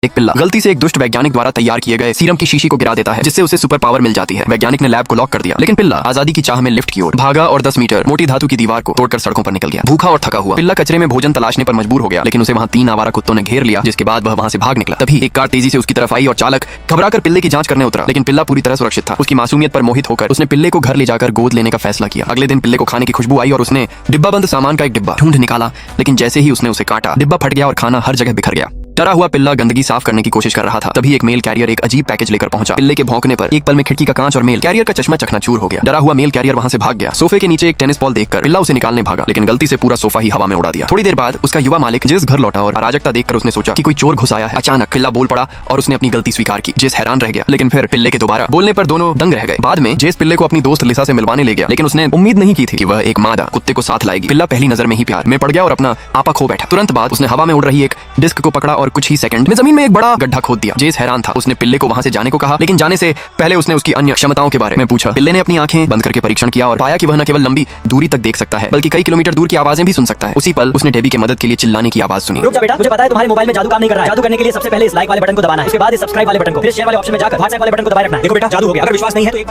एक पिल्ला गलती से एक दुष्ट वैज्ञानिक द्वारा तैयार किए गए सीरम की शीशी को गिरा देता है, जिससे उसे सुपर पावर मिल जाती है। वैज्ञानिक ने लैब को लॉक कर दिया, लेकिन पिल्ला आजादी की चाह में लिफ्ट की ओर भागा और 10 मीटर मोटी धातु की दीवार को तोड़कर सड़कों पर निकल गया। भूखा और थका हुआ पिल्ला कचरे में भोजन तलाशने पर मजबूर हो गया, लेकिन उसे वहाँ 3 आवारा कुत्तों ने घेर लिया, जिसके बाद वह वहाँ से भाग निकला। तभी एक कार तेजी से उसकी तरफ आई और चालक घबराकर पिल्ले की जांच करने उतरा, लेकिन पिल्ला पूरी तरह सुरक्षित था। उसकी मासूमियत पर मोहित होकर उसने पिल्ले को घर ले जाकर गोद लेने का फैसला किया। अगले दिन पिल्ले को खाने की खुशबू आई और उसने डिब्बाबंद सामान का एक डिब्बा ढूंढ निकाला, लेकिन जैसे ही उसने उसे काटा, डिब्बा फट गया और खाना हर जगह बिखर गया। डरा हुआ पिल्ला गंदगी साफ करने की कोशिश कर रहा था, तभी एक मेल कैरियर एक अजीब पैकेज लेकर पहुंचा। पिल्ले के भौंकने पर एक पल में खिड़की का कांच और मेल कैरियर का चश्मा चकनाचूर हो गया। डरा हुआ मेल कैरियर वहां से भाग गया। सोफे के नीचे एक टेनिस बॉल देखकर पिल्ला उसे निकालने भागा, लेकिन गलती से पूरा सोफा ही हवा में उड़ा दिया। थोड़ी देर बाद उसका युवा मालिक जिस घर लौटा और अराजकता देखकर उसने सोचा कि कोई चोर घुस आया है। अचानक पिल्ला बोल पड़ा और उसने अपनी गलती स्वीकार की। जेस हैरान रह गया, लेकिन फिर पिल्ले के दोबारा बोलने पर दोनों दंग रह गए। बाद में जेस पिल्ले को अपनी दोस्त लिसा से मिलवाने ले गया, लेकिन उसने उम्मीद नहीं की थी कि वह एक मादा कुत्ते को साथ लाएगी। पिल्ला पहली नजर में ही प्यार में पड़ गया और अपना आपा खो बैठा। तुरंत बाद उसने हवा में उड़ रही एक डिस्क को पकड़ा और कुछ ही सेकंड में जमीन में एक बड़ा गड्ढा खोद दिया। जेस हैरान था। उसने पिल्ले को वहां से जाने को कहा, लेकिन जाने से पहले उसने उसकी अन्य क्षमताओं के बारे में पूछा। पिल्ले ने अपनी आंखें बंद करके परीक्षण किया और पाया कि वह न केवल लंबी दूरी तक देख सकता है, बल्कि कई किलोमीटर दूर की आवाजें भी सुन सकता है। उसी पल उसने डेबी की मदद के लिए चिल्लाने की आवाज सुनी। रुक जा बेटा, मुझे पता है तुम्हारे मोबाइल में जादू काम नहीं कर रहा है। जादू करने के लिए सबसे पहले इस लाइक वाले बटन को दबाना है, उसके बाद इस सब्सक्राइब वाले बटन को, फिर शेयर वाले ऑप्शन में जाकर व्हाट्सएप वाले बटन को दबाए रखना है। देखो बेटा, जादू हो गया। अगर विश्वास नहीं है तो एक